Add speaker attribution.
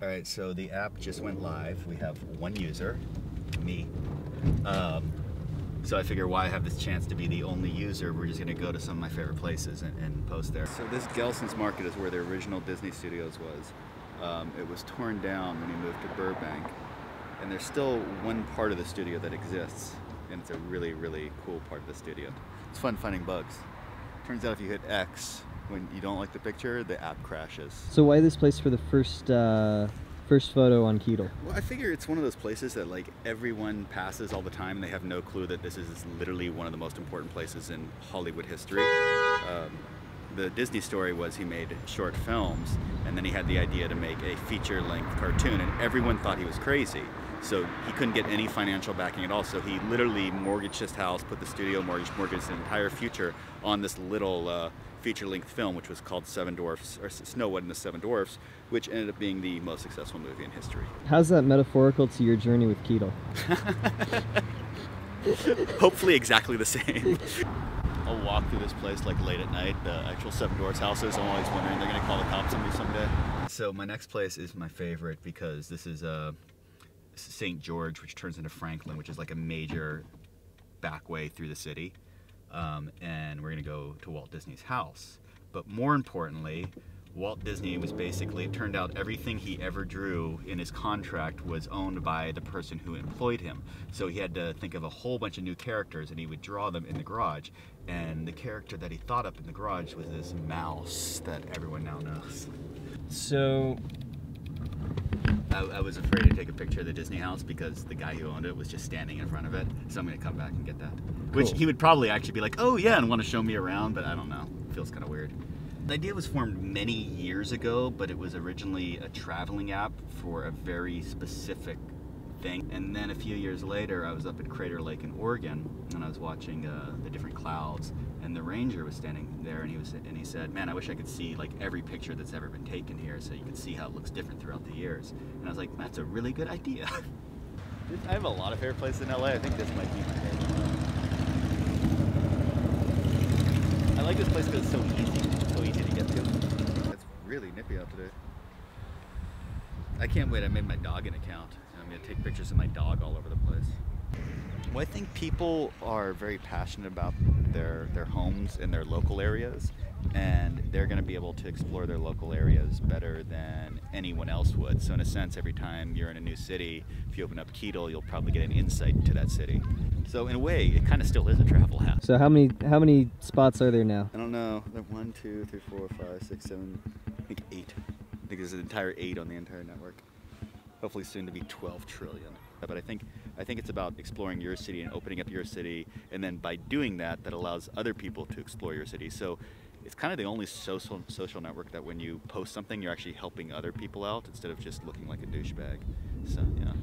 Speaker 1: Alright, so the app just went live. We have one user, me. So I figure why have this chance to be the only user? We're just going to go to some of my favorite places and post there. So this Gelson's Market is where the original Disney Studios was. It was torn down when he moved to Burbank. And there's still one part of the studio that exists. And it's a really, really cool part of the studio. It's fun finding bugs. Turns out if you hit X, when you don't like the picture, the app crashes.
Speaker 2: So why this place for the first photo on Keadle?
Speaker 1: Well, I figure it's one of those places that like everyone passes all the time and they have no clue that this is literally one of the most important places in Hollywood history. The Disney story was he made short films and then he had the idea to make a feature-length cartoon and everyone thought he was crazy. So he couldn't get any financial backing at all. So he literally mortgaged his house, put the studio mortgaged his entire future on this little feature-length film, which was called Seven Dwarfs, or Snow White and the Seven Dwarfs, which ended up being the most successful movie in history.
Speaker 2: How's that metaphorical to your journey with Keadle?
Speaker 1: Hopefully exactly the same. I'll walk through this place like late at night, the actual Seven Dwarfs houses. I'm always wondering they're gonna call the cops on me someday. So my next place is my favorite because this is St. George, which turns into Franklin, which is like a major back way through the city. And we're gonna go to Walt Disney's house. But more importantly, Walt Disney was basically, it turned out everything he ever drew in his contract was owned by the person who employed him. So he had to think of a whole bunch of new characters and he would draw them in the garage. And the character that he thought up in the garage was this mouse that everyone now knows.
Speaker 2: So
Speaker 1: I was afraid to take a picture of the Disney house because the guy who owned it was just standing in front of it. So I'm gonna come back and get that. Cool. Which he would probably actually be like, oh yeah, and want to show me around, but I don't know. It feels kind of weird. The idea was formed many years ago, but it was originally a traveling app for a very specific thing. And then a few years later, I was up at Crater Lake in Oregon, and I was watching the different clouds, and the ranger was standing there, and he said, "Man, I wish I could see like every picture that's ever been taken here, so you could see how it looks different throughout the years." And I was like, "That's a really good idea." I have a lot of favorite places in LA. I think this might be my favorite. I like this place because it's so easy to get to. It's really nippy out today. I can't wait. I made my dog an account. And I'm going to take pictures of my dog all over the place. Well, I think people are very passionate about their homes in their local areas, and they're going to be able to explore their local areas better than anyone else would. So in a sense, every time you're in a new city, if you open up Keadle, you'll probably get an insight to that city. So in a way, it kind of still is a travel app.
Speaker 2: So how many spots are there now?
Speaker 1: I don't know. 1, 2, 3, 4, 5, 6, 7, I think 8. I think there's an entire 8 on the entire network. Hopefully soon to be 12 trillion. But I think it's about exploring your city and opening up your city, and then by doing that, that allows other people to explore your city. So it's kind of the only social network that when you post something, you're actually helping other people out instead of just looking like a douchebag. So yeah.